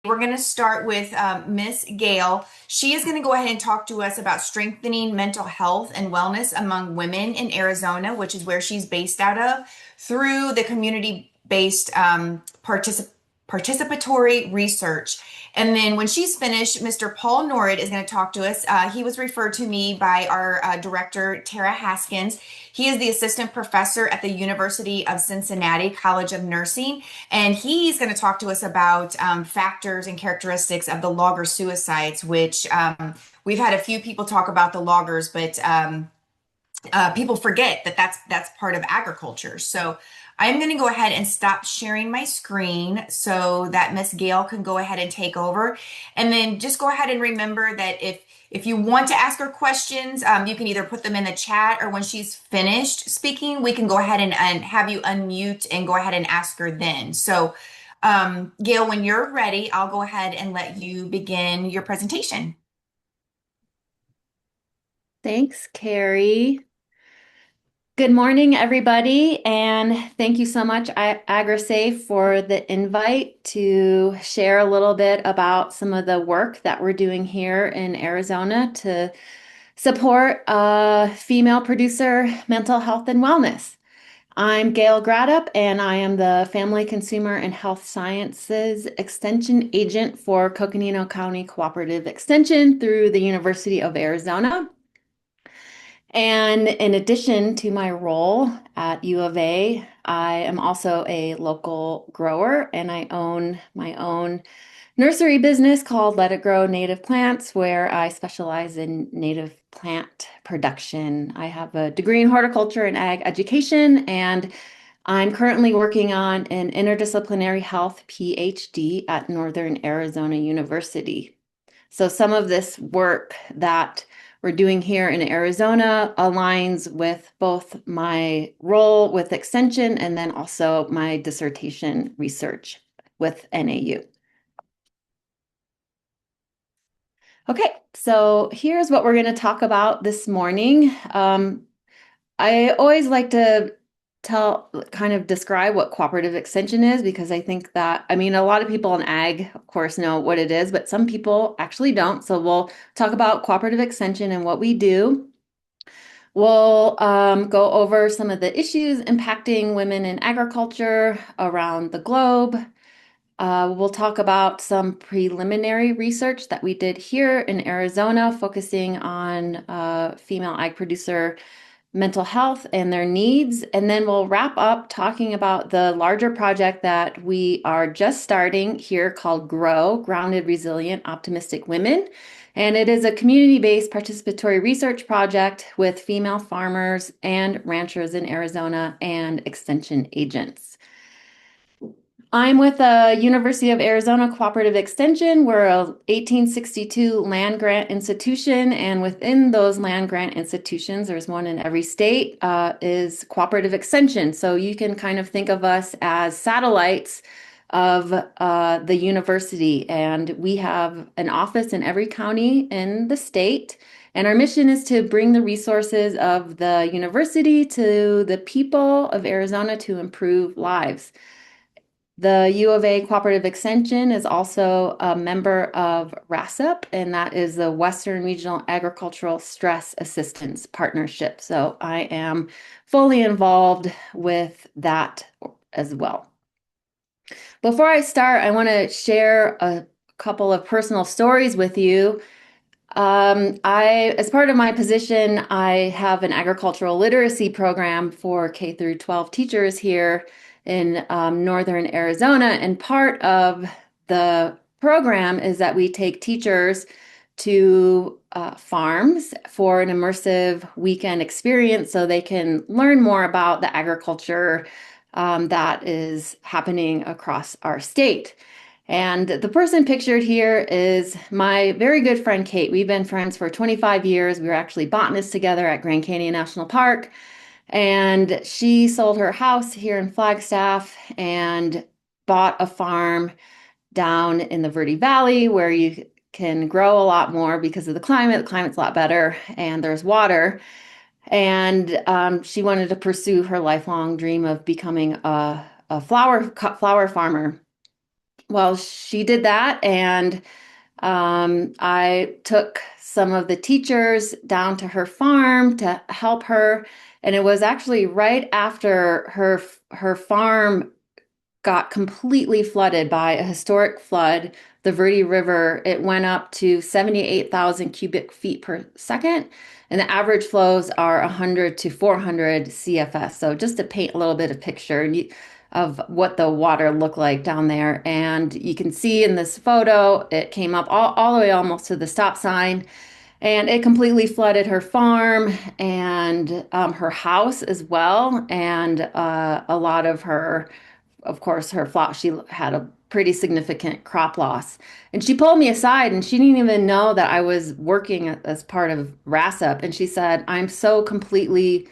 We're going to start with Miss Gayle. She is going to go ahead and talk to us about strengthening mental health and wellness among women in Arizona, which is where she's based out of, through the community-based participatory research. And then when she's finished, Mr. Paul Norrod is going to talk to us. He was referred to me by our director, Tara Haskins. He is the assistant professor at the University of Cincinnati College of Nursing, and he's going to talk to us about factors and characteristics of the logger suicides, which we've had a few people talk about the loggers, but people forget that that's part of agriculture. So I'm going to go ahead and stop sharing my screen so that Miss Gayle can go ahead and take over. And then just go ahead and remember that if you want to ask her questions, you can either put them in the chat, or when she's finished speaking, we can go ahead and have you unmute and go ahead and ask her then. So, Gayle, when you're ready, I'll go ahead and let you begin your presentation. Thanks, Carrie. Good morning, everybody, and thank you so much, AgriSafe, for the invite to share a little bit about some of the work that we're doing here in Arizona to support female producer mental health and wellness. I'm Gayle Gratop, and I am the Family Consumer and Health Sciences Extension Agent for Coconino County Cooperative Extension through the University of Arizona. And in addition to my role at U of A, I am also a local grower and I own my own nursery business called Let It Grow Native Plants, where I specialize in native plant production. I have a degree in horticulture and ag education, and I'm currently working on an interdisciplinary health PhD at Northern Arizona University. So some of this work that we're doing here in Arizona aligns with both my role with Extension and then also my dissertation research with NAU. Okay, so here's what we're going to talk about this morning. I always like to kind of describe what cooperative extension is, because I think that, I mean, a lot of people in ag, of course, know what it is, but some people actually don't. So we'll talk about cooperative extension and what we do. We'll go over some of the issues impacting women in agriculture around the globe. We'll talk about some preliminary research that we did here in Arizona, focusing on female ag producer mental health and their needs. And then we'll wrap up talking about the larger project that we are just starting here called GROW, Grounded, Resilient, Optimistic Women. And it is a community-based participatory research project with female farmers and ranchers in Arizona and extension agents. I'm with the University of Arizona Cooperative Extension. We're a 1862 land grant institution, and within those land grant institutions, there's one in every state, is Cooperative Extension. So you can kind of think of us as satellites of the university, and we have an office in every county in the state. And our mission is to bring the resources of the university to the people of Arizona to improve lives. The U of A Cooperative Extension is also a member of RASSEP, and that is the Western Regional Agricultural Stress Assistance Partnership. So I am fully involved with that as well. Before I start, I want to share a couple of personal stories with you. As part of my position, I have an agricultural literacy program for K through 12 teachers here in northern Arizona. And part of the program is that we take teachers to farms for an immersive weekend experience so they can learn more about the agriculture that is happening across our state. And the person pictured here is my very good friend, Kate. We've been friends for 25 years. We were actually botanists together at Grand Canyon National Park. And she sold her house here in Flagstaff and bought a farm down in the Verde Valley where you can grow a lot more because of the climate. The climate's a lot better and there's water. And she wanted to pursue her lifelong dream of becoming a flower farmer. well, she did that, and I took some of the teachers down to her farm to help her, and it was actually right after her farm got completely flooded by a historic flood, the Verde River. It went up to 78,000 cubic feet per second, and the average flows are 100 to 400 CFS. So just to paint a little bit of picture of what the water looked like down there. And you can see in this photo, it came up all the way almost to the stop sign. And it completely flooded her farm and her house as well, and a lot of course, her flock, she had a pretty significant crop loss. And she pulled me aside and she didn't even know that I was working as part of RASUP. And she said, I'm so completely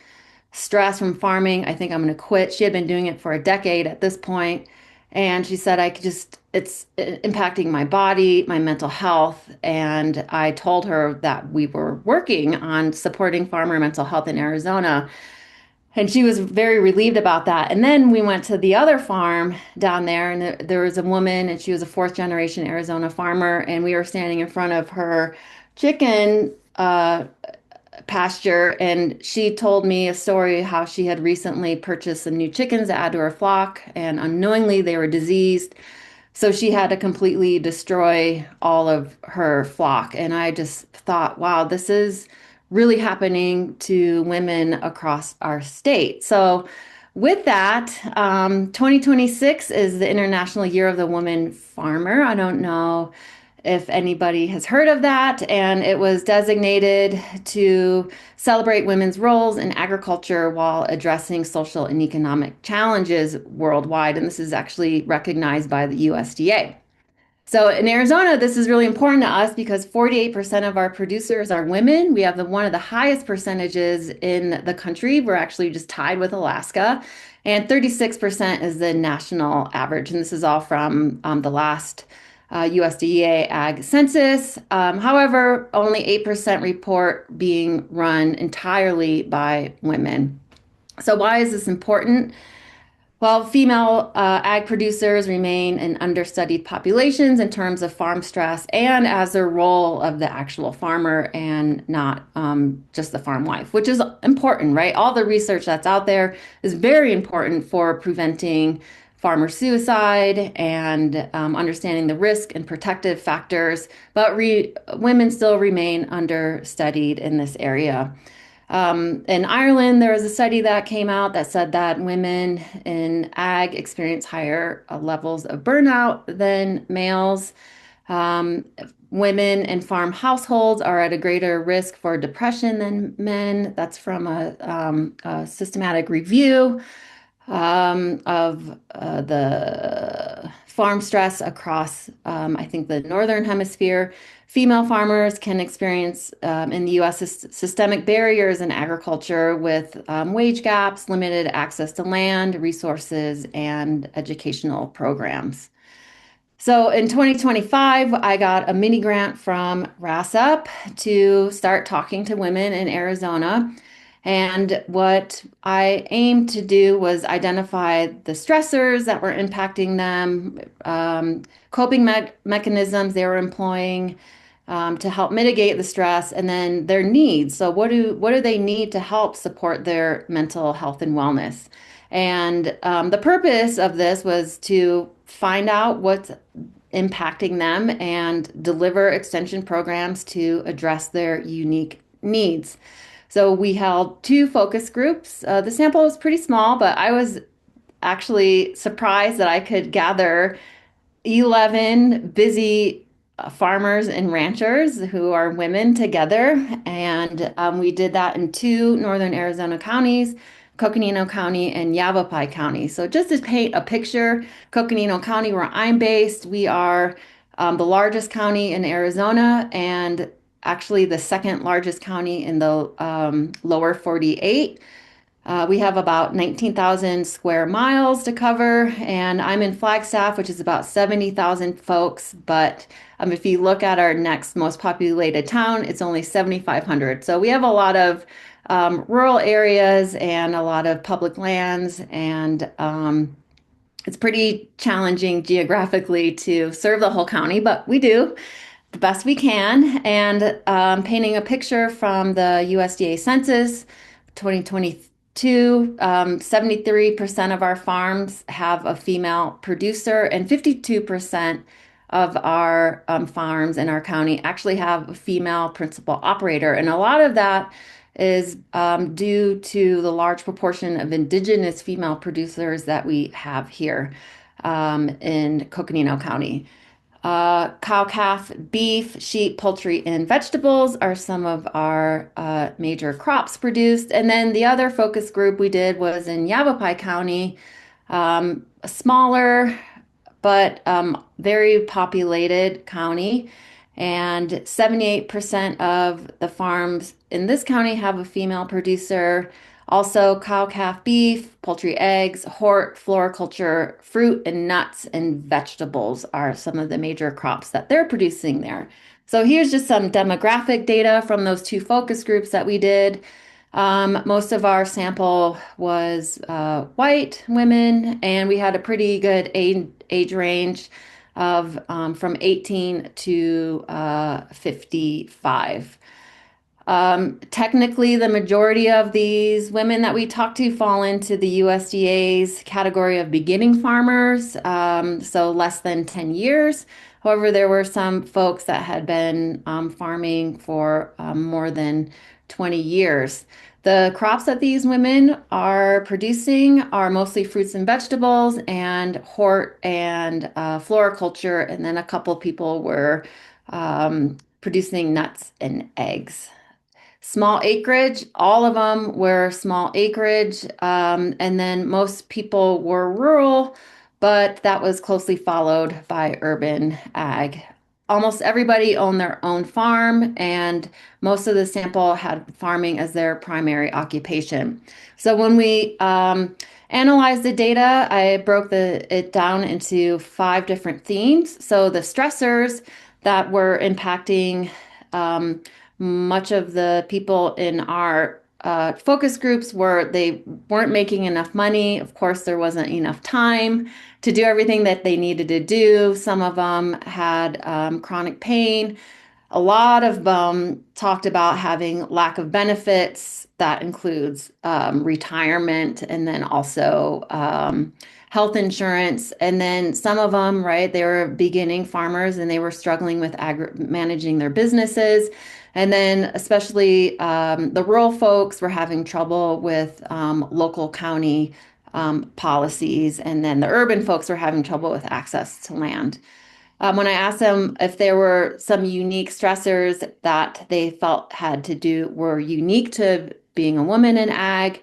stressed from farming. I think I'm going to quit. She had been doing it for a decade at this point. And she said, I could just, it's impacting my body, my mental health. And I told her that we were working on supporting farmer mental health in Arizona. And she was very relieved about that. And then we went to the other farm down there, and there was a woman, and she was a fourth generation Arizona farmer. And we were standing in front of her chicken pasture. And she told me a story how she had recently purchased some new chickens to add to her flock, and unknowingly they were diseased. So she had to completely destroy all of her flock. And I just thought, wow, this is really happening to women across our state. So, with that, 2026 is the International Year of the Woman Farmer. I don't know if anybody has heard of that, and it was designated to celebrate women's roles in agriculture while addressing social and economic challenges worldwide. And this is actually recognized by the USDA. So in Arizona, this is really important to us because 48% of our producers are women. We have one of the highest percentages in the country. We're actually just tied with Alaska. And 36% is the national average. And this is all from the last USDA Ag Census. However, only 8% report being run entirely by women. So why is this important? While female ag producers remain in understudied populations in terms of farm stress and as their role of the actual farmer and not just the farm wife, which is important, right? All the research that's out there is very important for preventing farmer suicide and understanding the risk and protective factors, but women still remain understudied in this area. In Ireland, there was a study that came out that said that women in ag experience higher levels of burnout than males. Um, Women in farm households are at a greater risk for depression than men. That's from a systematic review of the farm stress across, I think, the northern hemisphere. Female farmers can experience in the U.S. Systemic barriers in agriculture with wage gaps, limited access to land, resources, and educational programs. So in 2025, I got a mini grant from RASUP to start talking to women in Arizona. And what I aimed to do was identify the stressors that were impacting them, coping mechanisms they were employing to help mitigate the stress, and then their needs. So what do they need to help support their mental health and wellness? And the purpose of this was to find out what's impacting them and deliver extension programs to address their unique needs. So we held two focus groups. The sample was pretty small, but I was actually surprised that I could gather 11 busy farmers and ranchers who are women together. And we did that in two northern Arizona counties, Coconino County and Yavapai County. So just to paint a picture, Coconino County, where I'm based, we are the largest county in Arizona and actually the second largest county in the lower 48. We have about 19,000 square miles to cover, and I'm in Flagstaff, which is about 70,000 folks. But if you look at our next most populated town, it's only 7,500. So we have a lot of rural areas and a lot of public lands, and It's pretty challenging geographically to serve the whole county, but we do the best we can. And painting a picture from the USDA Census 2022, 73% of our farms have a female producer, and 52% of our farms in our county actually have a female principal operator. And a lot of that is due to the large proportion of indigenous female producers that we have here in Coconino County. Cow, calf, beef, sheep, poultry, and vegetables are some of our major crops produced. And then the other focus group we did was in Yavapai County, a smaller but very populated county. And 78% of the farms in this county have a female producer. Also, cow, calf, beef, poultry, eggs, hort, floriculture, fruit, and nuts and vegetables are some of the major crops that they're producing there. So here's just some demographic data from those two focus groups that we did. Most of our sample was white women, and we had a pretty good age range of from 18 to 55. Technically, the majority of these women that we talked to fall into the USDA's category of beginning farmers, so less than 10 years. However, there were some folks that had been farming for more than 20 years. The crops that these women are producing are mostly fruits and vegetables and hort and floriculture, and then a couple people were producing nuts and eggs. Small acreage, all of them were small acreage. And then most people were rural, but that was closely followed by urban ag. Almost everybody owned their own farm, and most of the sample had farming as their primary occupation. So when we analyzed the data, I broke it down into 5 different themes. So the stressors that were impacting much of the people in our focus groups were they weren't making enough money. Of course, there wasn't enough time to do everything that they needed to do. Some of them had chronic pain. A lot of them talked about having lack of benefits. That includes retirement and then also health insurance. And then some of them, right, they were beginning farmers and they were struggling with managing their businesses. And then especially the rural folks were having trouble with local county policies. And then the urban folks were having trouble with access to land. When I asked them if there were some unique stressors that they felt were unique to being a woman in ag,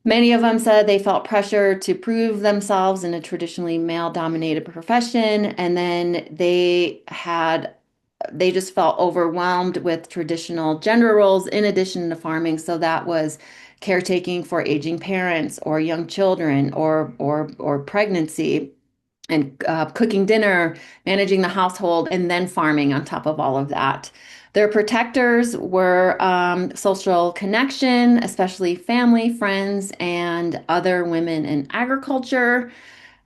many of them said they felt pressure to prove themselves in a traditionally male-dominated profession, and then they just felt overwhelmed with traditional gender roles in addition to farming. So that was caretaking for aging parents or young children or pregnancy and cooking dinner, managing the household, and then farming on top of all of that. Their protectors were social connection, especially family, friends, and other women in agriculture.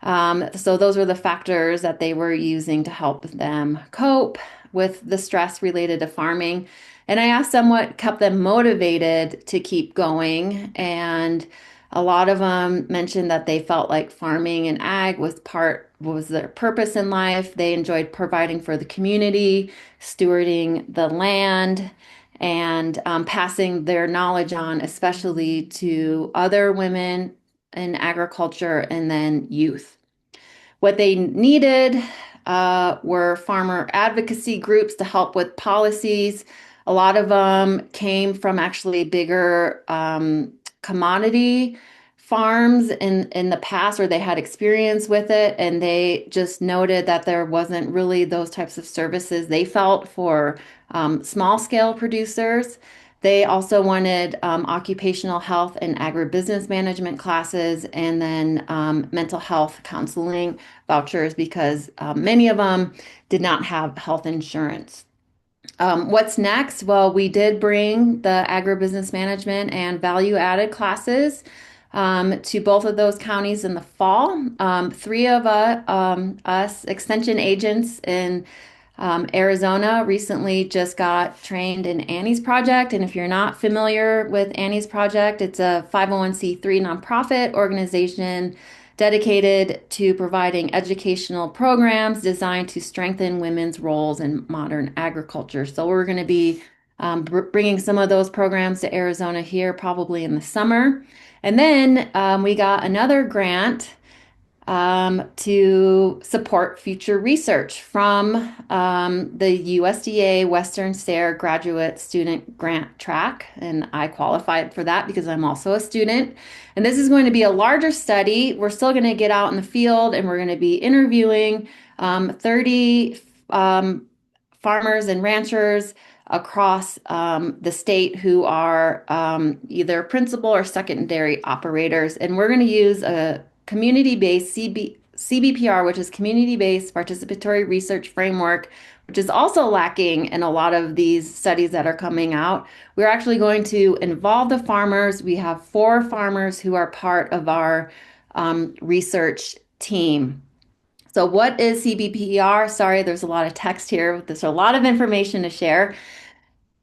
So those were the factors that they were using to help them cope with the stress related to farming. And I asked them what kept them motivated to keep going. And a lot of them mentioned that they felt like farming and ag was their purpose in life. They enjoyed providing for the community, stewarding the land, and passing their knowledge on, especially to other women in agriculture and then youth. What they needed were farmer advocacy groups to help with policies. A lot of them came from actually bigger commodity farms in the past, or they had experience with it, and they just noted that there wasn't really those types of services they felt for small scale producers. They also wanted occupational health and agribusiness management classes, and then mental health counseling vouchers because many of them did not have health insurance. What's next? Well, we did bring the agribusiness management and value added classes. to both of those counties in the fall. Three of us extension agents in Arizona recently just got trained in Annie's Project. And if you're not familiar with Annie's Project, it's a 501(c)(3) nonprofit organization dedicated to providing educational programs designed to strengthen women's roles in modern agriculture. So we're going to be bringing some of those programs to Arizona here probably in the summer. And then we got another grant to support future research from the USDA Western States Graduate Student Grant Track. And I qualified for that because I'm also a student. And this is going to be a larger study. We're still going to get out in the field and we're going to be interviewing 30 farmers and ranchers across the state who are either principal or secondary operators. And we're going to use a community-based CBPR, which is community-based participatory research framework, which is also lacking in a lot of these studies that are coming out. We're actually going to involve the farmers. We have 4 farmers who are part of our research team. So what is CBPR? Sorry, there's a lot of text here. There's a lot of information to share.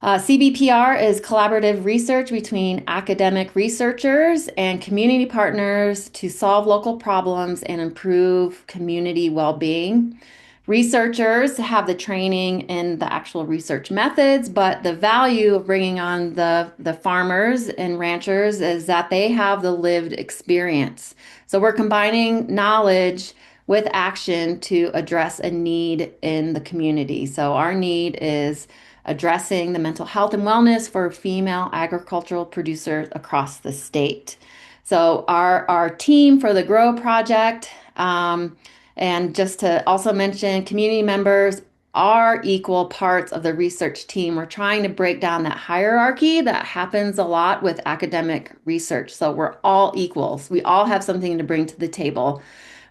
CBPR is collaborative research between academic researchers and community partners to solve local problems and improve community well-being. Researchers have the training in the actual research methods, but the value of bringing on the farmers and ranchers is that they have the lived experience. So we're combining knowledge with action to address a need in the community. So our need is addressing the mental health and wellness for female agricultural producers across the state. So our team for the Grow Project, and just to also mention, community members are equal parts of the research team. We're trying to break down that hierarchy that happens a lot with academic research. So we're all equals. We all have something to bring to the table.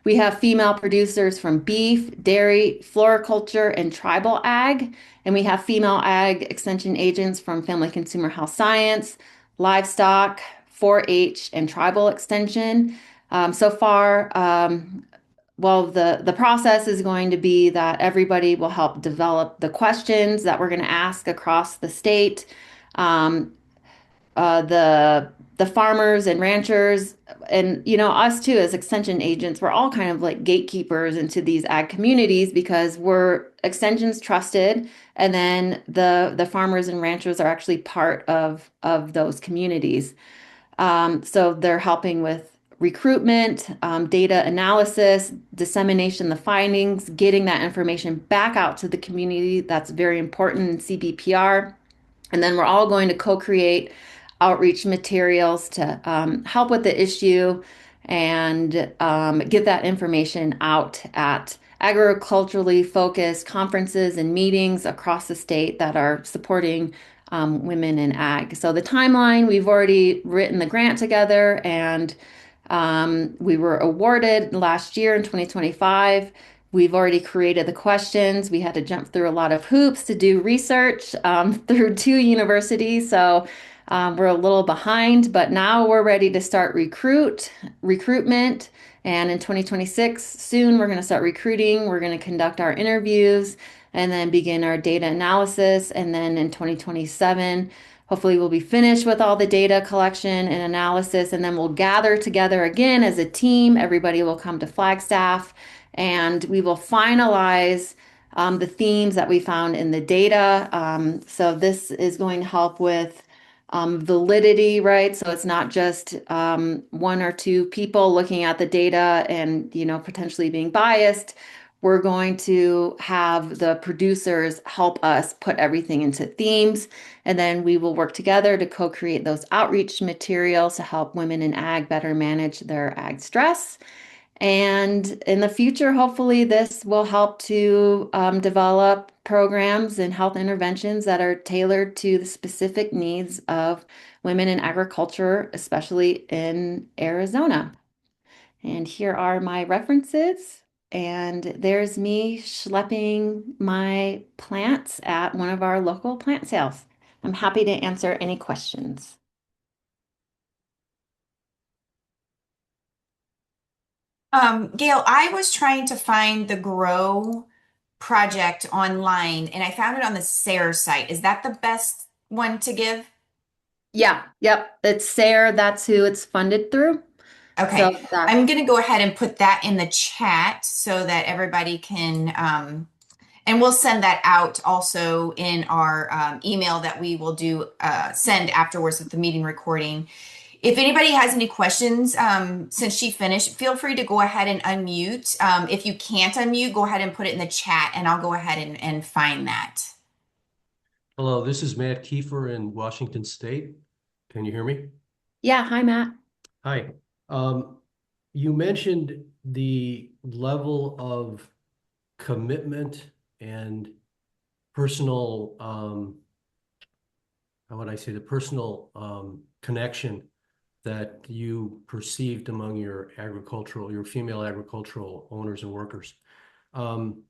We have female producers from beef, dairy, floriculture, and tribal ag. And we have female ag extension agents from family consumer health science, livestock, 4-H, and tribal extension. So far, well, the process is going to be that everybody will help develop the questions that we're going to ask across the state. Um, the farmers and ranchers and us too as extension agents, we're all kind of like gatekeepers into these ag communities because we're extensions trusted, and then the farmers and ranchers are actually part of those communities. So they're helping with recruitment, data analysis, dissemination, the findings, getting that information back out to the community. That's very important in CBPR. And then we're all going to co-create outreach materials to help with the issue and get that information out at agriculturally focused conferences and meetings across the state that are supporting women in ag. So the timeline, we've already written the grant together and we were awarded last year in 2025. We've already created the questions. We had to jump through a lot of hoops to do research through 2 universities. So we're a little behind, but now we're ready to start recruitment. And in 2026, soon we're going to start recruiting. We're going to conduct our interviews and then begin our data analysis. And then in 2027, hopefully we'll be finished with all the data collection and analysis, and then we'll gather together again as a team. Everybody will come to Flagstaff and we will finalize the themes that we found in the data. So this is going to help with validity, right? So it's not just 1 or 2 people looking at the data and, potentially being biased. We're going to have the producers help us put everything into themes, and then we will work together to co-create those outreach materials to help women in ag better manage their ag stress. And in the future, hopefully, this will help to develop programs and health interventions that are tailored to the specific needs of women in agriculture, especially in Arizona. And here are my references. And there's me schlepping my plants at one of our local plant sales. I'm happy to answer any questions. Gail, I was trying to find the Grow project online and I found it on the SARE site. Is that the best one to give? Yeah, yep. It's SARE, that's who it's funded through. So Okay. that I'm going to go ahead and put that in the chat so that everybody can, and we'll send that out also in our email that we will do send afterwards with the meeting recording. If anybody has any questions, since she finished, feel free to go ahead and unmute. If you can't unmute, go ahead and put it in the chat and I'll go ahead and find that. Hello, this is Matt Kiefer in Washington State. Can you hear me? Yeah, hi Matt. Hi. Um, you mentioned the level of commitment and personal, how would I say, the personal connection that you perceived among your female agricultural owners and workers. Um,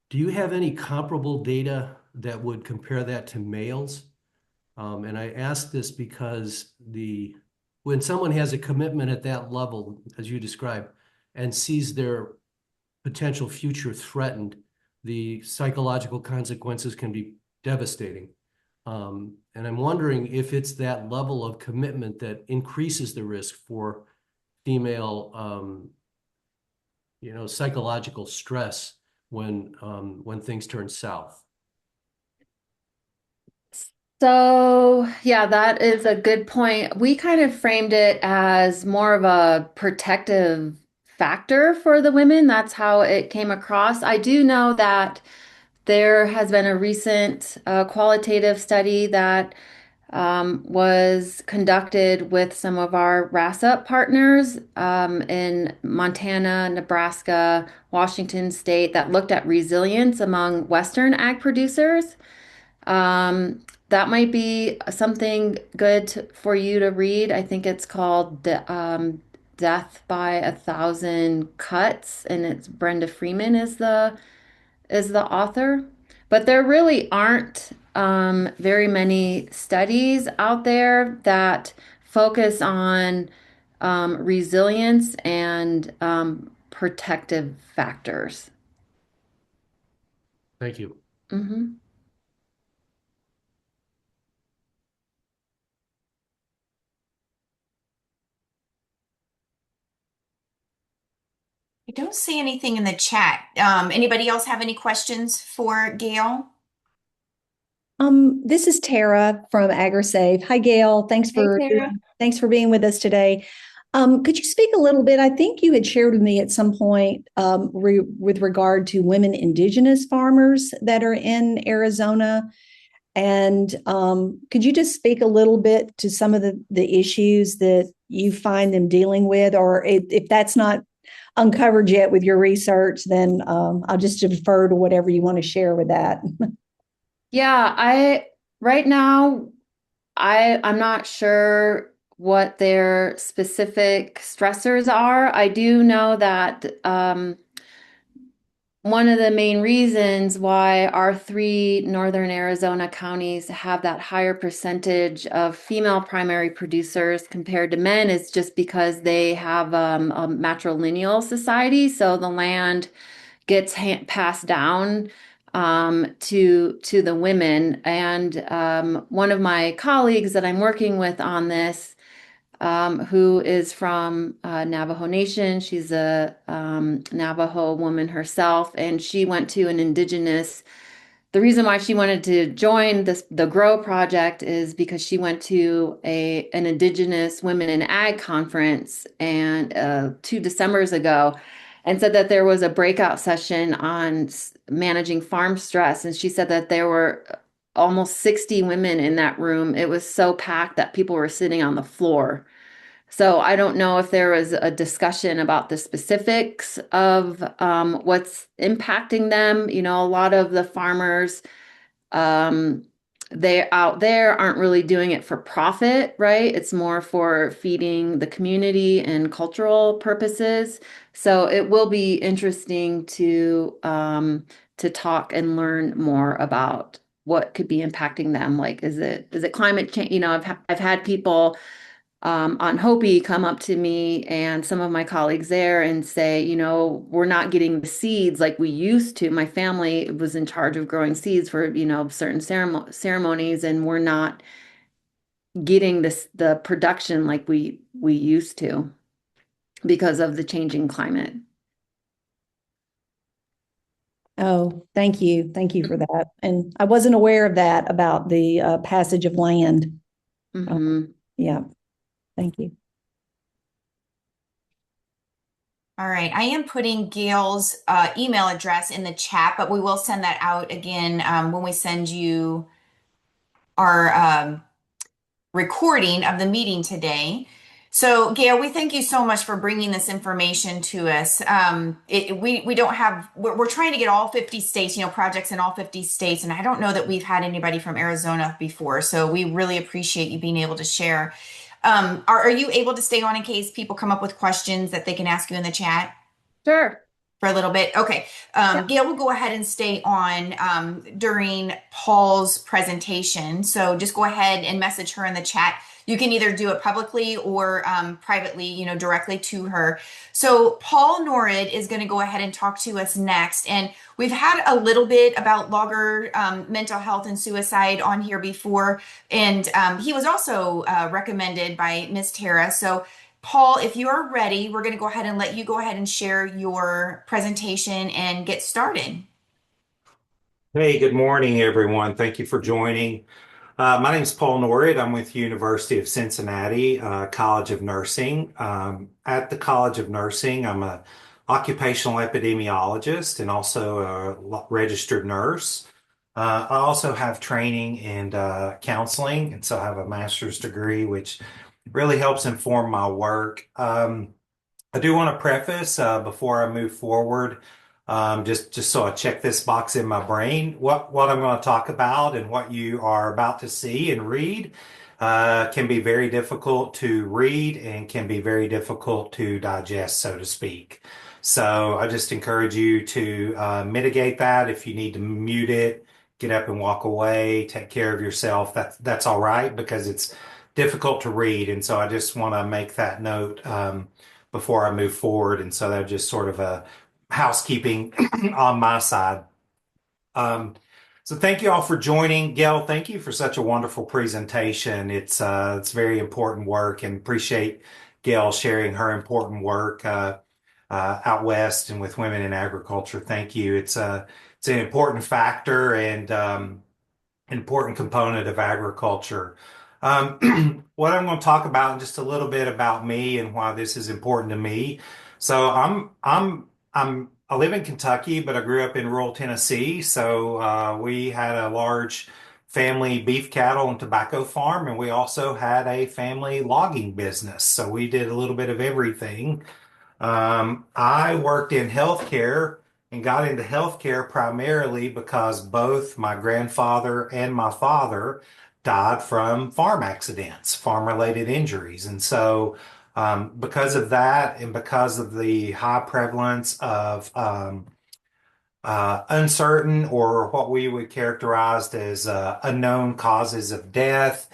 do you have any comparable data that would compare that to males? And I ask this because when someone has a commitment at that level, as you described, and sees their potential future threatened, the psychological consequences can be devastating. And I'm wondering if it's that level of commitment that increases the risk for female, psychological stress when things turn south. So, yeah, that is a good point. We kind of framed it as more of a protective factor for the women. That's how it came across. I do know that there has been a recent qualitative study that was conducted with some of our RASUP partners in Montana, Nebraska, Washington State that looked at resilience among Western ag producers. That might be something good for you to read. I think it's called Death by a Thousand Cuts, and it's Brenda Freeman is the author. But there really aren't very many studies out there that focus on resilience and protective factors. Thank you. Hmm. I don't see anything in the chat. Anybody else have any questions for Gail? This is Tara from AgriSave. Hi, Gail. Hey, Sarah. Thanks for being with us today. Could you speak a little bit? I think you had shared with me at some point with regard to women indigenous farmers that are in Arizona. And could you just speak a little bit to some of the issues that you find them dealing with, or if that's not uncovered yet with your research, then I'll just defer to whatever you want to share with that. Yeah, I right now I'm not sure what their specific stressors are. I do know that one of the main reasons why our three northern Arizona counties have that higher percentage of female primary producers compared to men is just because they have a matrilineal society. So the land gets passed down to the women. And one of my colleagues that I'm working with on this, who is from Navajo Nation, she's a Navajo woman herself, and she went to an indigenous. The reason why she wanted to join the Grow project is because she went to an Indigenous Women in Ag conference and 2 Decembers ago, and said that there was a breakout session on managing farm stress, and she said that there were almost 60 women in that room. It was so packed that people were sitting on the floor. So I don't know if there was a discussion about the specifics of what's impacting them. You know, a lot of the farmers, um, they out there aren't really doing it for profit, right? It's more for feeding the community and cultural purposes. So it will be interesting to talk and learn more about what could be impacting them. Like, is it climate change? You know, I've had people on Hopi come up to me and some of my colleagues there and say, we're not getting the seeds like we used to. My family was in charge of growing seeds for, certain ceremonies, and we're not getting the production like we used to because of the changing climate. Oh, thank you. Thank you for that. And I wasn't aware of that about the passage of land. Yeah, thank you. All right, I am putting Gayle's email address in the chat, but we will send that out again when we send you our recording of the meeting today. So, Gayle, we thank you so much for bringing this information to us. We don't have, we're trying to get all 50 states, projects in all 50 states, and I don't know that we've had anybody from Arizona before. So we really appreciate you being able to share. Are you able to stay on in case people come up with questions that they can ask you in the chat? Sure. For a little bit. Okay. Gayle will go ahead and stay on during Paul's presentation. So just go ahead and message her in the chat. You can either do it publicly or privately, directly to her. So Paul Norrod is going to go ahead and talk to us next. And we've had a little bit about logger mental health and suicide on here before. And he was also recommended by Miss Tara. So Paul, if you are ready, we're going to go ahead and let you go ahead and share your presentation and get started. Hey, good morning, everyone. Thank you for joining. My name is Paul Norrod. I'm with University of Cincinnati College of Nursing. At the College of Nursing, I'm a occupational epidemiologist and also a registered nurse. I also have training in counseling, and so I have a master's degree, which really helps inform my work. I do want to preface before I move forward, just so I check this box in my brain, what I'm going to talk about and what you are about to see and read can be very difficult to read and can be very difficult to digest, so to speak. So I just encourage you to mitigate that. If you need to mute it, get up and walk away, take care of yourself. That's all right, because it's difficult to read. And so I just want to make that note before I move forward. And so that's just sort of a housekeeping on my side. So thank you all for joining. Gayle, thank you for such a wonderful presentation. It's very important work, and appreciate Gayle sharing her important work out west and with women in agriculture. Thank you. It's an important factor and important component of agriculture. What I'm going to talk about, just a little bit about me and why this is important to me. So I live in Kentucky, but I grew up in rural Tennessee. So we had a large family beef cattle and tobacco farm, and we also had a family logging business. So we did a little bit of everything. I worked in healthcare and got into healthcare primarily because both my grandfather and my father died from farm accidents, farm-related injuries. And so because of that and because of the high prevalence of uncertain, or what we would characterize as unknown causes of death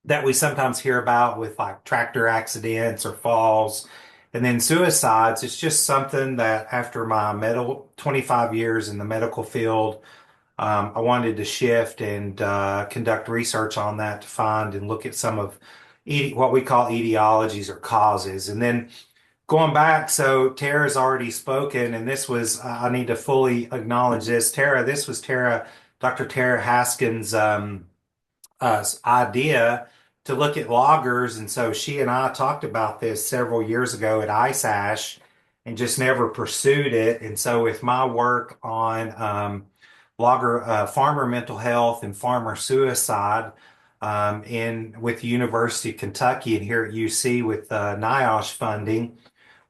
that we sometimes hear about with like tractor accidents or falls, and then suicides, it's just something that after my 25 years in the medical field, I wanted to shift and conduct research on that to find and look at some of what we call etiologies or causes. And then going back, so Tara's already spoken, and this was, I need to fully acknowledge this. This was Dr. Tara Haskins' idea to look at loggers. And so she and I talked about this several years ago at ISASH and just never pursued it. And so with my work on farmer mental health and farmer suicide with the University of Kentucky and here at UC with NIOSH funding,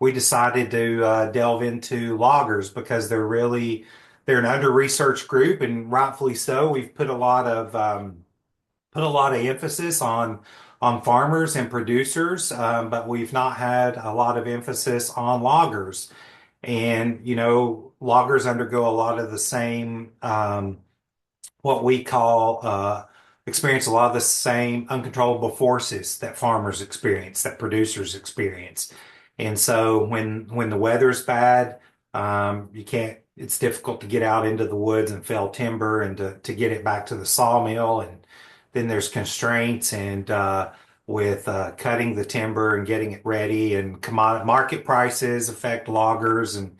we decided to delve into loggers because they're an under-researched group, and rightfully so. We've put a lot of emphasis on farmers and producers, but we've not had a lot of emphasis on loggers. And loggers undergo a lot of the same what we call experience a lot of the same uncontrollable forces that farmers experience, that producers experience. And so when the weather is bad, you can't, it's difficult to get out into the woods and fell timber and to get it back to the sawmill. And then there's constraints and with cutting the timber and getting it ready, and commodity market prices affect loggers and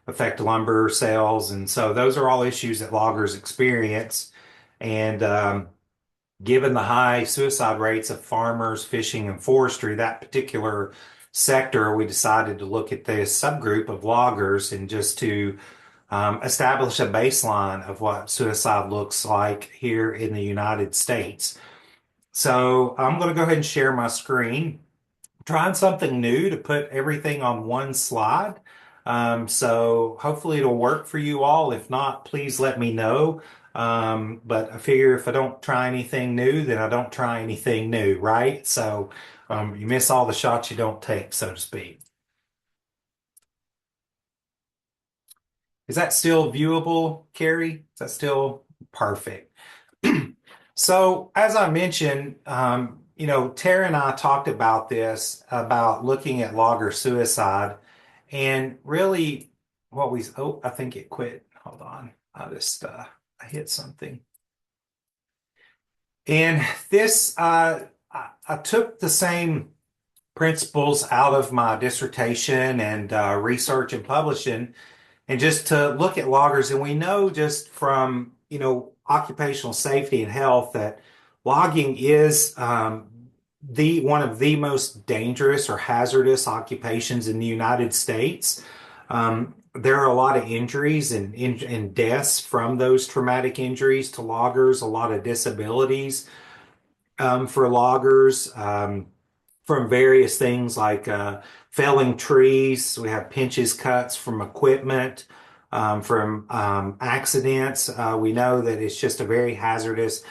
affect lumber sales. And so those are all issues that loggers experience. And given the high suicide rates of farmers, fishing, and forestry, that particular sector, we decided to look at this subgroup of loggers and just to establish a baseline of what suicide looks like here in the United States. So I'm going to go ahead and share my screen. Trying something new to put everything on one slide. So hopefully it'll work for you all. If not, please let me know. But I figure if I don't try anything new, then I don't try anything new, right? So you miss all the shots you don't take, so to speak. Is that still viewable, Carrie? Is that still perfect? So as I mentioned, Tara and I talked about this, about looking at logger suicide, and really I think it quit. Hold on. I hit something. And this, I took the same principles out of my dissertation and research and publishing, and just to look at loggers. And we know just from, occupational safety and health that logging is one of the most dangerous or hazardous occupations in the United States. There are a lot of injuries and deaths from those traumatic injuries to loggers, a lot of disabilities for loggers. From various things like felling trees. We have pinches, cuts from equipment, from accidents. We know that it's just a very hazardous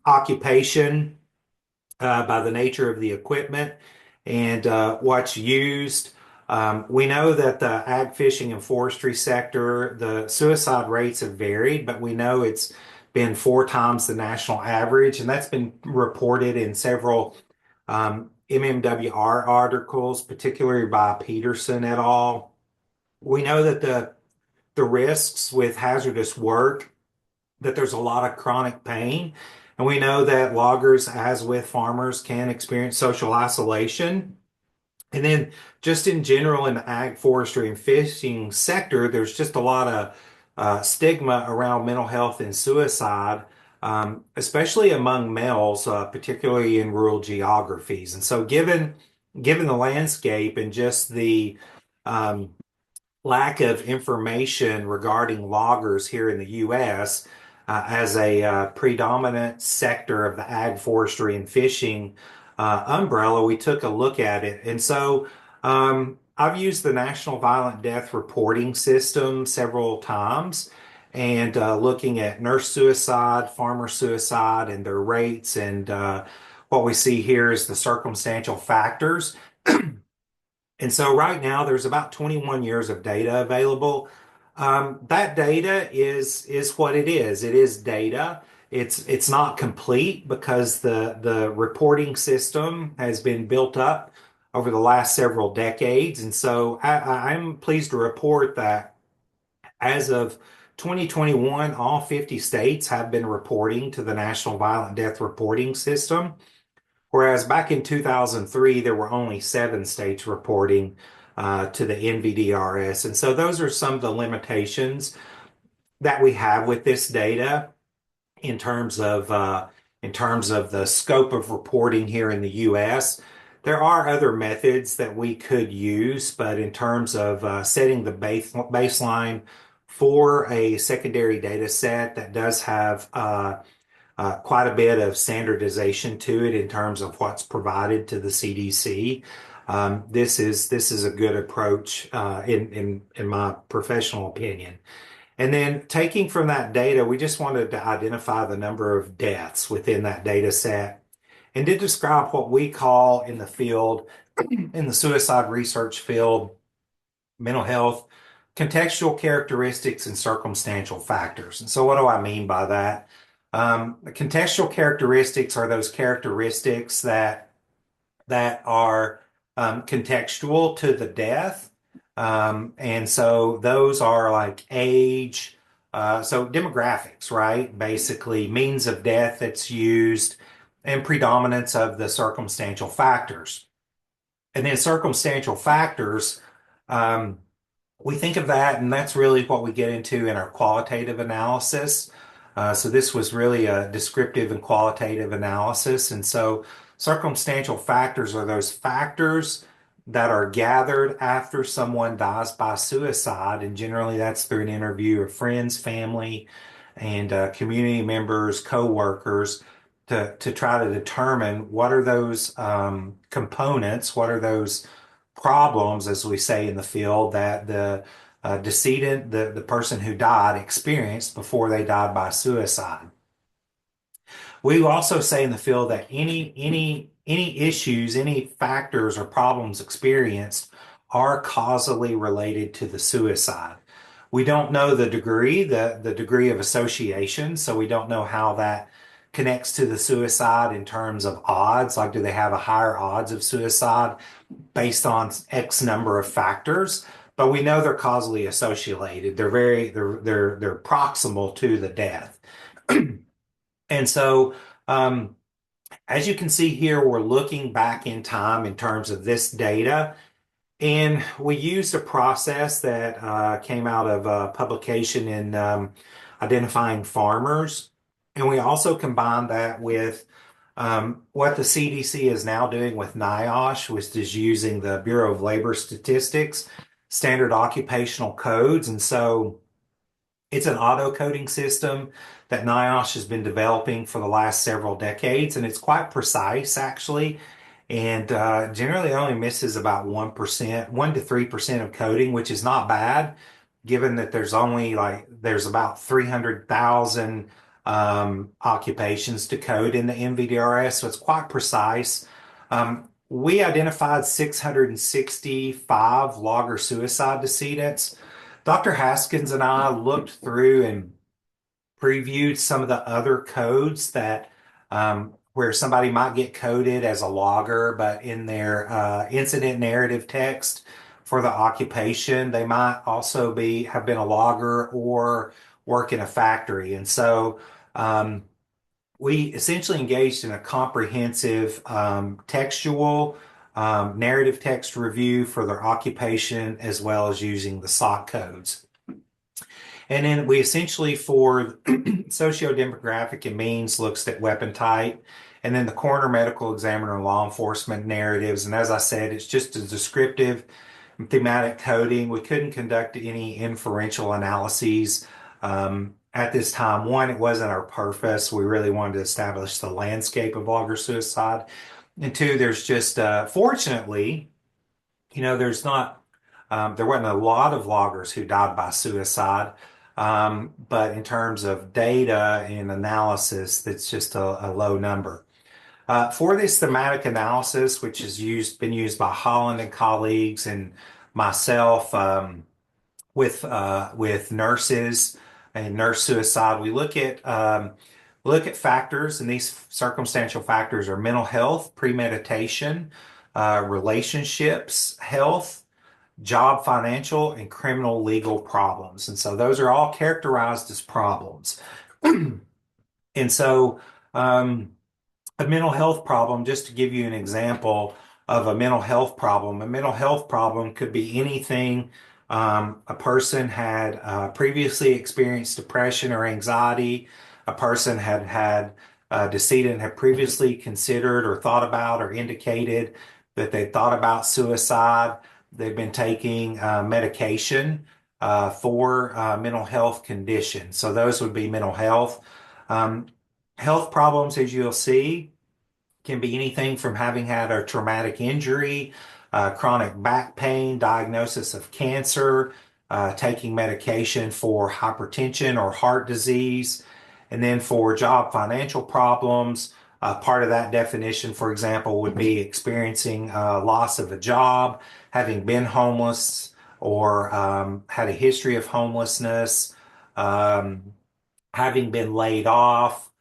occupation by the nature of the equipment and what's used. We know that the ag, fishing, and forestry sector, the suicide rates have varied, but we know it's been 4 times the national average, and that's been reported in several MMWR articles, particularly by Peterson et al. We know that the risks with hazardous work, that there's a lot of chronic pain. And we know that loggers, as with farmers, can experience social isolation. And then just in general in the ag, forestry, and fishing sector, there's just a lot of stigma around mental health and suicide, especially among males, particularly in rural geographies. And so given the landscape and just the lack of information regarding loggers here in the U.S. As a predominant sector of the ag, forestry, and fishing umbrella, we took a look at it. And so I've used the National Violent Death Reporting System several times, and looking at nurse suicide, farmer suicide, and their rates. And what we see here is the circumstantial factors. And so right now there's about 21 years of data available. That data is what it is. It is data. It's not complete because the reporting system has been built up over the last several decades. And so I'm pleased to report that as of 2021, all 50 states have been reporting to the National Violent Death Reporting System. Whereas back in 2003, there were only 7 states reporting to the NVDRS. And so those are some of the limitations that we have with this data in terms of the scope of reporting here in the U.S. There are other methods that we could use, but in terms of setting the baseline for a secondary data set that does have quite a bit of standardization to it in terms of what's provided to the CDC. This is a good approach in my professional opinion. And then taking from that data, we just wanted to identify the number of deaths within that data set and to describe what we call in the field, in the suicide research field, mental health, contextual characteristics, and circumstantial factors. And so what do I mean by that? Contextual characteristics are those characteristics that are contextual to the death. And so those are like age, so demographics, right? Basically, means of death that's used and predominance of the circumstantial factors. And then circumstantial factors, um, we think of that, and that's really what we get into in our qualitative analysis. So this was really a descriptive and qualitative analysis. And so circumstantial factors are those factors that are gathered after someone dies by suicide. And generally that's through an interview of friends, family, and community members, co-workers to try to determine what are those components, what are those problems, as we say in the field, that the decedent, the person who died, experienced before they died by suicide. We also say in the field that any issues, any factors or problems experienced are causally related to the suicide. We don't know the degree of association, so we don't know how that connects to the suicide in terms of odds. Like, do they have a higher odds of suicide based on X number of factors? But we know they're causally associated. They're proximal to the death. And so, as you can see here, we're looking back in time in terms of this data. And we used a process that came out of a publication in identifying farmers. And we also combined that with what the CDC is now doing with NIOSH, which is using the Bureau of Labor Statistics standard occupational codes. And so it's an auto coding system that NIOSH has been developing for the last several decades, and it's quite precise actually, and generally only misses about 1%, 1 to 3% of coding, which is not bad, given that there's about 300,000 occupations to code in the NVDRS, so it's quite precise. We identified 665 logger suicide decedents. Dr. Haskins and I looked through and previewed some of the other codes that where somebody might get coded as a logger, but in their incident narrative text for the occupation, they might also have been a logger or work in a factory. And so we essentially engaged in a comprehensive textual narrative text review for their occupation, as well as using the SOC codes. And then we essentially, for socio-demographic and means, looks at weapon type, and then the coroner, medical examiner, and law enforcement narratives. And as I said, it's just a descriptive and thematic coding. We couldn't conduct any inferential analyses at this time. One, it wasn't our purpose. We really wanted to establish the landscape of logger suicide. And two, there's just, fortunately, there's not, there wasn't a lot of loggers who died by suicide. But in terms of data and analysis, that's just a low number. For this thematic analysis, which is been used by Holland and colleagues and myself with nurses and nurse suicide, we look at factors, and these circumstantial factors are mental health, premeditation, relationships, health, job, financial, and criminal legal problems. And so those are all characterized as problems. And so a mental health problem, just to give you an example of a mental health problem could be anything. A person had previously experienced depression or anxiety. A person had decedent had previously considered or thought about or indicated that they thought about suicide. They've been taking medication for mental health conditions. So those would be mental health. Health problems, as you'll see, can be anything from having had a traumatic injury, chronic back pain, diagnosis of cancer, taking medication for hypertension or heart disease. And then for job financial problems, part of that definition, for example, would be experiencing loss of a job, having been homeless, or had a history of homelessness, having been laid off,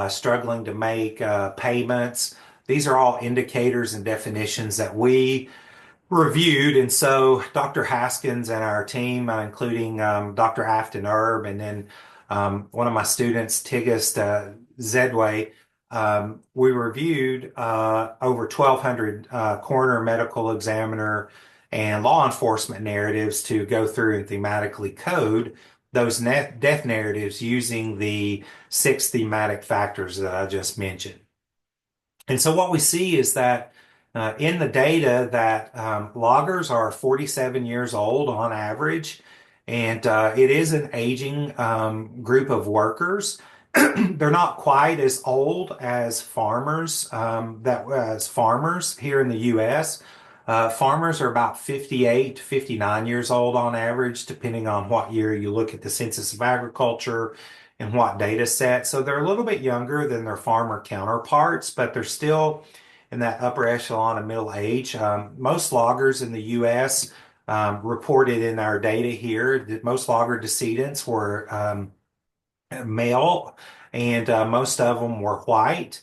struggling to make payments. These are all indicators and definitions that we reviewed. And so Dr. Haskins and our team, including Dr. Afton Erb, and then one of my students, Tigist Zedway, we reviewed over 1,200 coroner, medical examiner, and law enforcement narratives to go through and thematically code those death narratives using the 6 thematic factors that I just mentioned. And so what we see is that in the data that loggers are 47 years old on average, and it is an aging group of workers. They're not quite as old as farmers here in the U.S. Farmers are about 58 to 59 years old on average, depending on what year you look at the Census of Agriculture and what data set. So they're a little bit younger than their farmer counterparts, but they're still in that upper echelon of middle age. Most loggers in the U.S. Reported in our data here that most logger decedents were male, and most of them were white.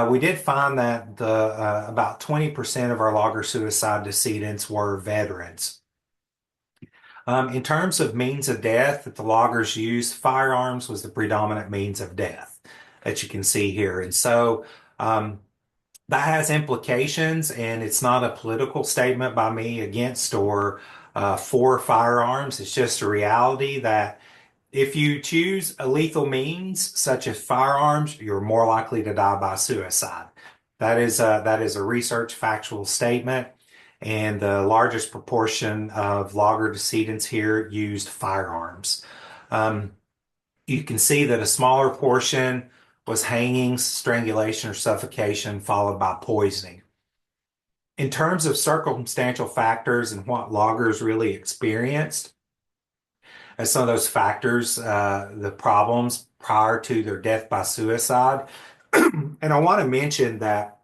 We did find that about 20% of our logger suicide decedents were veterans. In terms of means of death that the loggers used, firearms was the predominant means of death that you can see here. And so that has implications, and it's not a political statement by me against or for firearms. It's just a reality that if you choose a lethal means, such as firearms, you're more likely to die by suicide. That is a research factual statement, and the largest proportion of logger decedents here used firearms. You can see that a smaller portion was hanging, strangulation, or suffocation, followed by poisoning. In terms of circumstantial factors and what loggers really experienced, as some of those factors, the problems prior to their death by suicide. And I want to mention that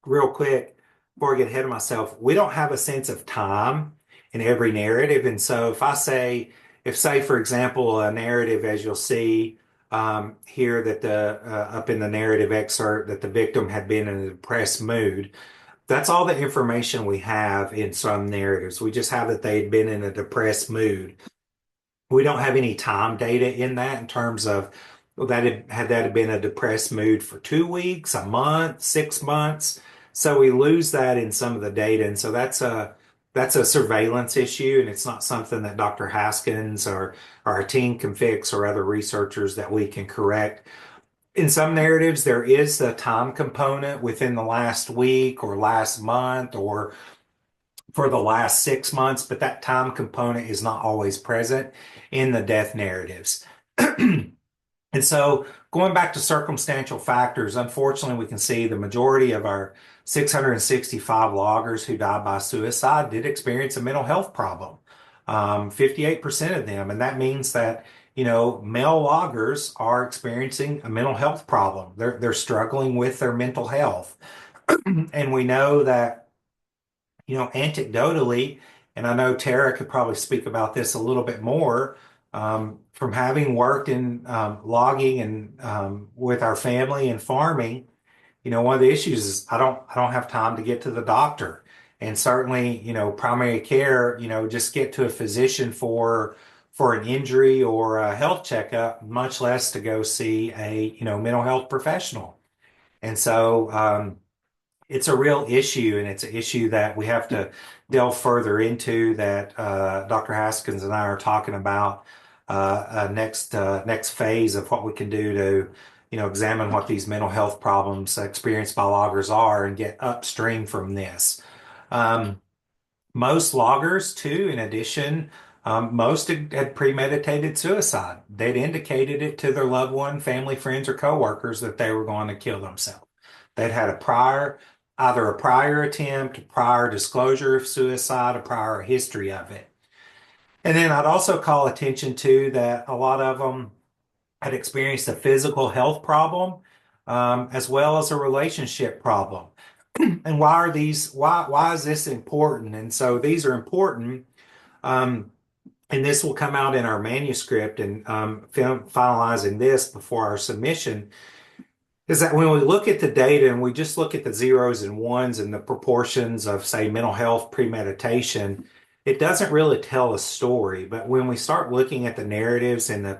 real quick before I get ahead of myself, we don't have a sense of time in every narrative. And so if say, for example, a narrative, as you'll see here, that up in the narrative excerpt, that the victim had been in a depressed mood, that's all the information we have in some narratives. We just have that they had been in a depressed mood. We don't have any time data in that in terms of had that been a depressed mood for 2 weeks, a month, 6 months. So we lose that in some of the data. And so that's a surveillance issue, and it's not something that Dr. Haskins or our team can fix, or other researchers that we can correct. In some narratives, there is the time component within the last week or last month or for the last 6 months, but that time component is not always present in the death narratives. And so going back to circumstantial factors, unfortunately, we can see the majority of our 665 loggers who died by suicide did experience a mental health problem, 58% of them. And that means that, male loggers are experiencing a mental health problem. They're struggling with their mental health. And we know that, anecdotally, and I know Tara could probably speak about this a little bit more, from having worked in logging and with our family and farming, one of the issues is I don't have time to get to the doctor, and certainly, primary care, just get to a physician for an injury or a health checkup, much less to go see a mental health professional. And so it's a real issue, and it's an issue that we have to delve further into, that Dr. Haskins and I are talking about next phase of what we can do to examine what these mental health problems experienced by loggers are and get upstream from this. Most loggers, too, in addition, most had premeditated suicide. They'd indicated it to their loved one, family, friends, or coworkers that they were going to kill themselves. They'd had either a prior attempt, a prior disclosure of suicide, a prior history of it. And then I'd also call attention to that a lot of them had experienced a physical health problem, as well as a relationship problem. And why is this important? And so these are important, and this will come out in our manuscript, and finalizing this before our submission. is that when we look at the data and we just look at the zeros and ones and the proportions of, say, mental health premeditation, it doesn't really tell a story. But when we start looking at the narratives and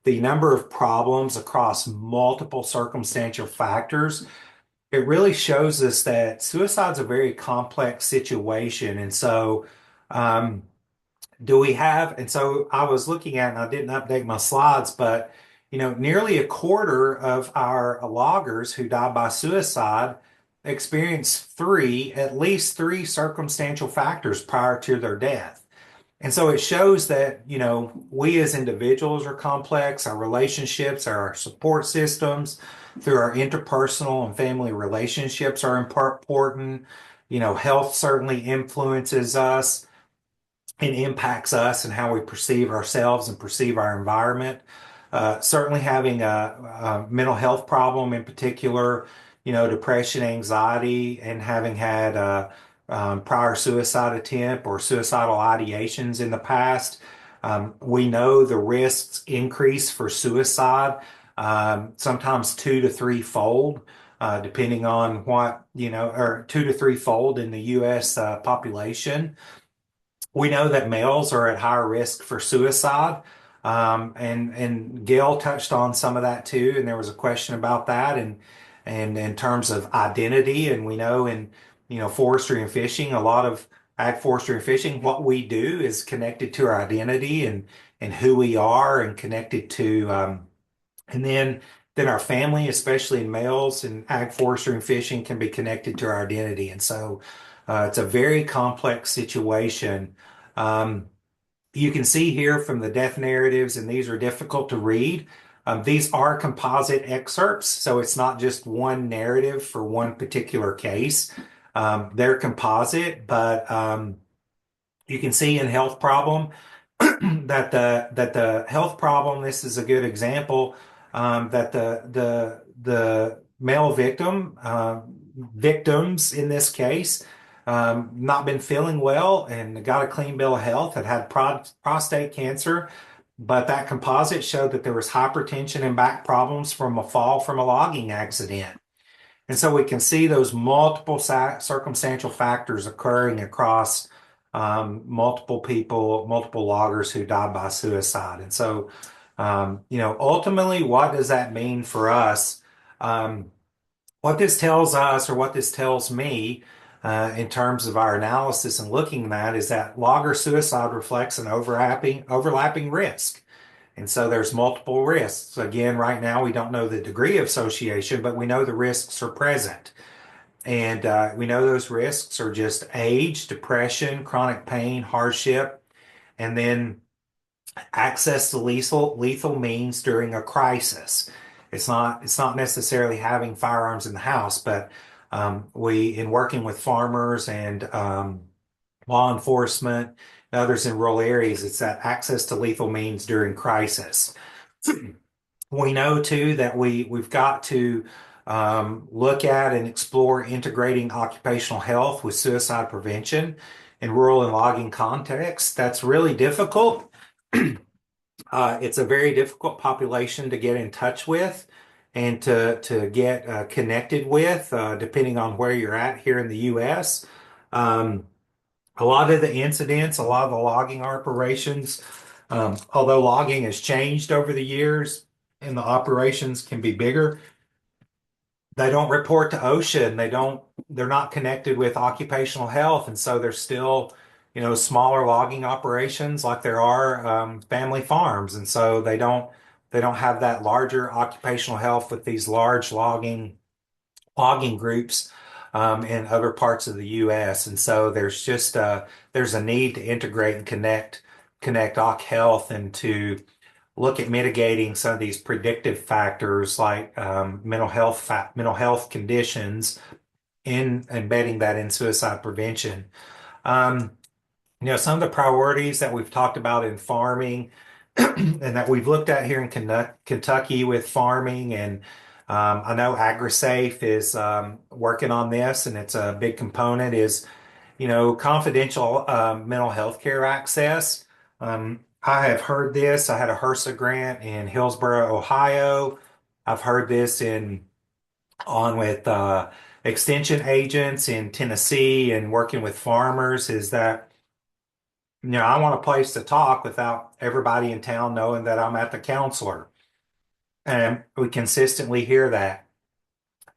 the number of problems across multiple circumstantial factors, it really shows us that suicide's a very complex situation. And so, um, do we have, and so I was looking at, and I didn't update my slides, but nearly a quarter of our loggers who die by suicide experience at least three circumstantial factors prior to their death. And so it shows that, we as individuals are complex, our relationships, our support systems through our interpersonal and family relationships are important. Health certainly influences us and impacts us and how we perceive ourselves and perceive our environment. Certainly having a mental health problem in particular, depression, anxiety, and having had prior suicide attempt or suicidal ideations in the past. We know the risks increase for suicide, sometimes 2 to 3 fold, depending on what, or 2 to 3 fold in the U.S. Population. We know that males are at higher risk for suicide. And Gayle touched on some of that too. And there was a question about that and in terms of identity. And we know in, forestry and fishing, a lot of ag forestry and fishing, what we do is connected to our identity and who we are and connected to, and then our family, especially in males in ag forestry and fishing, can be connected to our identity. And so it's a very complex situation. Um, you can see here from the death narratives, and these are difficult to read. These are composite excerpts, so it's not just one narrative for one particular case. They're composite, but you can see in health problem that the health problem. This is a good example that the male victims in this case not been feeling well and got a clean bill of health, had prostate cancer, but that composite showed that there was hypertension and back problems from a fall from a logging accident. And so we can see those multiple circumstantial factors occurring across multiple people, multiple loggers who died by suicide. And so, ultimately, what does that mean for us? What this tells us, or what this tells me, in terms of our analysis and looking at that, is that logger suicide reflects an overlapping risk. And so there's multiple risks. Again, right now we don't know the degree of association, but we know the risks are present. And we know those risks are just age, depression, chronic pain, hardship, and then access to lethal means during a crisis. It's not necessarily having firearms in the house, but in working with farmers and law enforcement and others in rural areas, it's that access to lethal means during crisis. We know too that we've got to look at and explore integrating occupational health with suicide prevention in rural and logging contexts. That's really difficult. It's a very difficult population to get in touch with and to get connected with, depending on where you're at here in the U.S. A lot of the incidents, a lot of the logging operations, although logging has changed over the years and the operations can be bigger, they don't report to OSHA and they're not connected with occupational health. And so there's still, smaller logging operations like there are family farms. And so they don't have that larger occupational health with these large logging groups in other parts of the U.S. And so there's a need to integrate and connect Occ Health and to look at mitigating some of these predictive factors like mental health conditions in embedding that in suicide prevention. Um, some of the priorities that we've talked about in farming and that we've looked at here in Kentucky with farming, and I know AgriSafe is working on this, and it's a big component is, confidential mental health care access. I have heard this. I had a HRSA grant in Hillsboro, Ohio. I've heard this in on with extension agents in Tennessee and working with farmers is that, I want a place to talk without everybody in town knowing that I'm at the counselor. And we consistently hear that.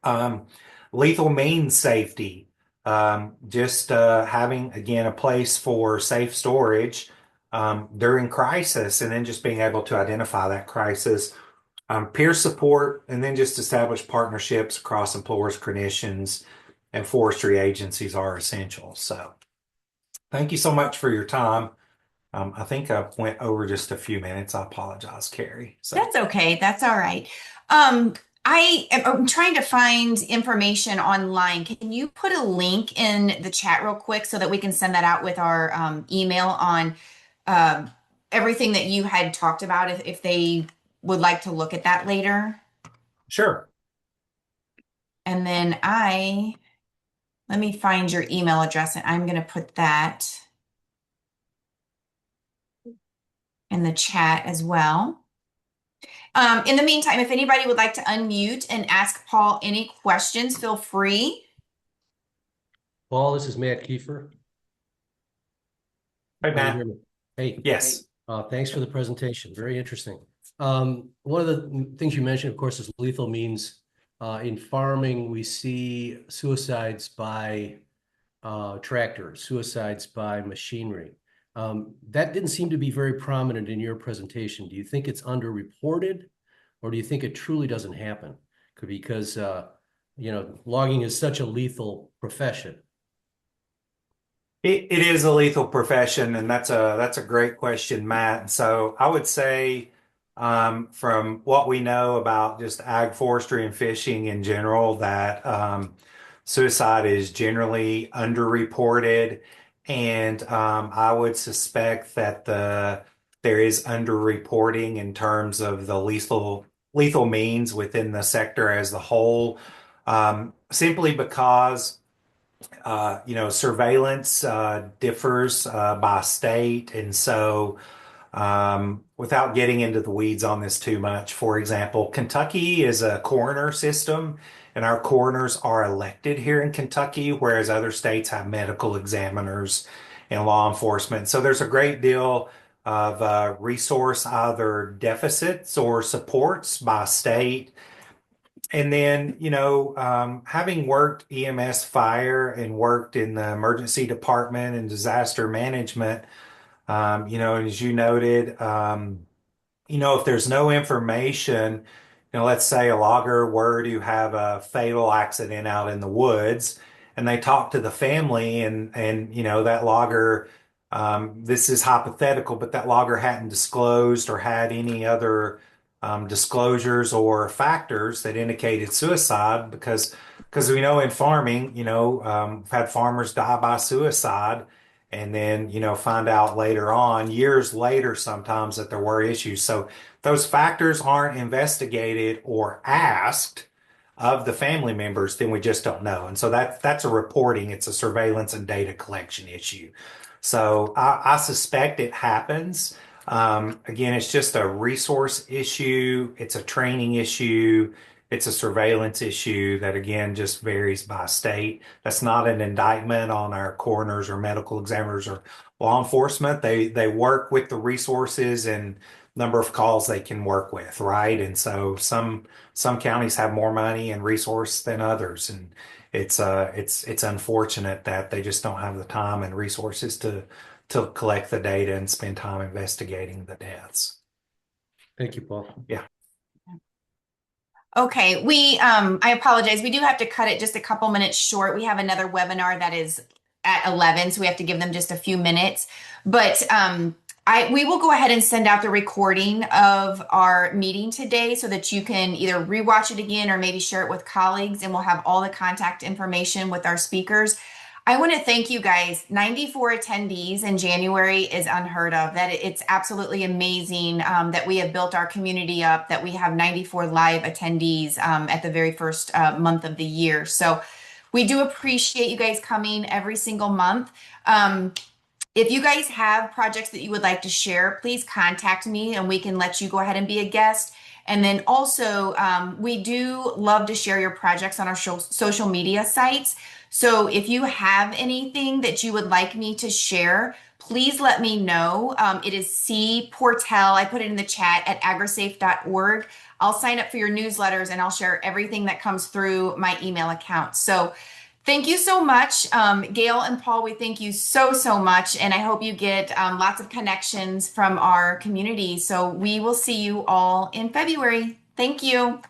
Um, Lethal means safety. Just having, again, a place for safe storage during crisis, and then just being able to identify that crisis. Peer support, and then just establish partnerships across employers, clinicians, and forestry agencies are essential. So thank you so much for your time. I think I went over just a few minutes. I apologize, Carrie. So That's okay. That's all right. I'm trying to find information online. Can you put a link in the chat real quick so that we can send that out with our email on um everything that you had talked about if they would like to look at that later? sure. And then let me find your email address and I'm going to put that in the chat as well. In the meantime, if anybody would like to unmute and ask Paul any questions, feel free. Paul, this is Matt Kiefer. Hey, Can you Matt. hear me? Hey. Yes. Thanks for the presentation. Very interesting. One of the things you mentioned, of course, is lethal means. In farming, we see suicides by tractors, suicides by machinery. That didn't seem to be very prominent in your presentation. Do you think it's underreported, or do you think it truly doesn't happen? Because logging is such a lethal profession. It is a lethal profession, and that's a great question, Matt. So I would say, from what we know about just ag forestry and fishing in general, that suicide is generally underreported, and I would suspect that there is underreporting in terms of the lethal means within the sector as a whole, simply because. Surveillance differs by state. And so, without getting into the weeds on this too much, for example, Kentucky is a coroner system, and our coroners are elected here in Kentucky, whereas other states have medical examiners and law enforcement. So there's a great deal of resource either deficits or supports by state. And then, having worked EMS fire and worked in the emergency department and disaster management, and as you noted, if there's no information, let's say a logger were to have a fatal accident out in the woods and they talk to the family and that logger, this is hypothetical, but that logger hadn't disclosed or had any other disclosures or factors that indicated suicide because we know in farming, we've had farmers die by suicide and then find out later on, years later sometimes, that there were issues. So those factors aren't investigated or asked of the family members, then we just don't know. And so that's a reporting, it's a surveillance and data collection issue. So I suspect it happens. Again, it's just a resource issue, it's a training issue, it's a surveillance issue that, again, just varies by state. That's not an indictment on our coroners or medical examiners or law enforcement. They work with the resources and number of calls they can work with, right? And so some counties have more money and resource than others, and it's unfortunate that they just don't have the time and resources to collect the data and spend time investigating the deaths. Thank you, Paul. Yeah. Okay, I apologize. We do have to cut it just a couple minutes short. We have another webinar that is at 11, so we have to give them just a few minutes. But we will go ahead and send out the recording of our meeting today so that you can either rewatch it again or maybe share it with colleagues, and we'll have all the contact information with our speakers. I want to thank you guys. 94 attendees in January is unheard of. It's absolutely amazing that we have built our community up, that we have 94 live attendees at the very first month of the year. So we do appreciate you guys coming every single month. If you guys have projects that you would like to share, please contact me and we can let you go ahead and be a guest. And then also, we do love to share your projects on our social media sites. So if you have anything that you would like me to share, please let me know. It is C Portel. I put it in the chat at agrisafe.org. I'll sign up for your newsletters and I'll share everything that comes through my email account. So thank you so much. Gayle and Paul, we thank you so, so much. And I hope you get lots of connections from our community. So we will see you all in February. Thank you.